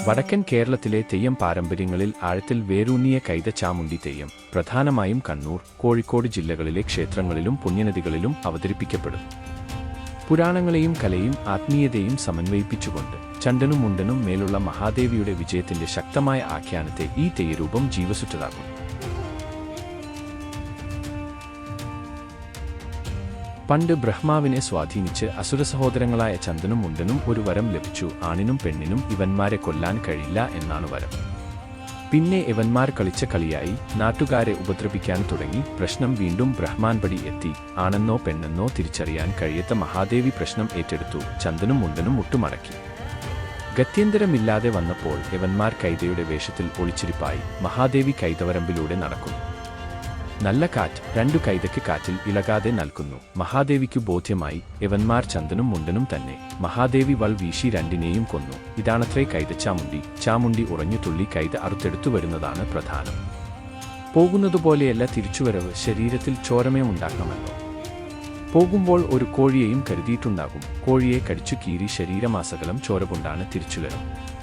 വടക്കൻ കേരളത്തിലെ തെയ്യം പാരമ്പര്യങ്ങളിൽ ആഴത്തിൽ വേരൂന്നിയ കൈത ചാമുണ്ഡി തെയ്യം പ്രധാനമായും കണ്ണൂർ, കോഴിക്കോട് ജില്ലകളിലെ ക്ഷേത്രങ്ങളിലും പുണ്യനദികളിലും അവതരിപ്പിക്കപ്പെടുന്നു. പുരാണങ്ങളെയും കലയും ആത്മീയതയും സമന്വയിപ്പിച്ചുകൊണ്ട് ചണ്ടനും മുണ്ടനും മേലുള്ള മഹാദേവിയുടെ വിജയത്തിന്റെ ശക്തമായ ആഖ്യാനത്തെ ഈ തെയ്യരൂപം ജീവസുറ്റതാക്കുന്നു. പണ്ട് ബ്രഹ്മാവിനെ സ്വാധീനിച്ച് അസുരസഹോദരങ്ങളായ ചന്ദനും മുണ്ടനും ഒരു വരം ലഭിച്ചു. ആണിനും പെണ്ണിനും ഇവന്മാരെ കൊല്ലാൻ കഴിയില്ല എന്നാണ് വരം. പിന്നെ ഇവന്മാർ കളിച്ച കളിയായി നാട്ടുകാരെ ഉപദ്രവിക്കാൻ തുടങ്ങി. പ്രശ്നം വീണ്ടും ബ്രഹ്മാൻപടി എത്തി. ആണെന്നോ പെണ്ണെന്നോ തിരിച്ചറിയാൻ കഴിയാത്ത മഹാദേവി പ്രശ്നം ഏറ്റെടുത്തു. ചന്ദനും മുണ്ടനും മുട്ടുമടക്കി. ഗത്യന്തരമില്ലാതെ വന്നപ്പോൾ ഇവന്മാർ കൈതയുടെ വേഷത്തിൽ ഒളിച്ചിരിപ്പായി. മഹാദേവി കൈതവരമ്പിലൂടെ നടക്കുന്നു. നല്ല കാറ്റ് രണ്ടു കൈതയ്ക്ക് കാറ്റിൽ ഇളകാതെ നൽകുന്നു. മഹാദേവിക്കു ബോധ്യമായി ഇവന്മാർ ചന്ദനും മുണ്ടനും തന്നെ. മഹാദേവി വൾ വീശി രണ്ടിനെയും കൊന്നു. ഇതാണത്രേ കൈതച്ചാമുണ്ഡി. ചാമുണ്ഡി ഉറഞ്ഞു തുള്ളി കൈത അറുത്തെടുത്തു വരുന്നതാണ് പ്രധാനം. പോകുന്നതുപോലെയല്ല തിരിച്ചുവരവ്. ശരീരത്തിൽ ചോരമയുണ്ടാക്കണമല്ലോ. പോകുമ്പോൾ ഒരു കോഴിയെയും കരുതിയിട്ടുണ്ടാകും. കോഴിയെ കടിച്ചു കീറി ശരീരമാസകലം ചോര കൊണ്ടാണ് തിരിച്ചുവരവ്.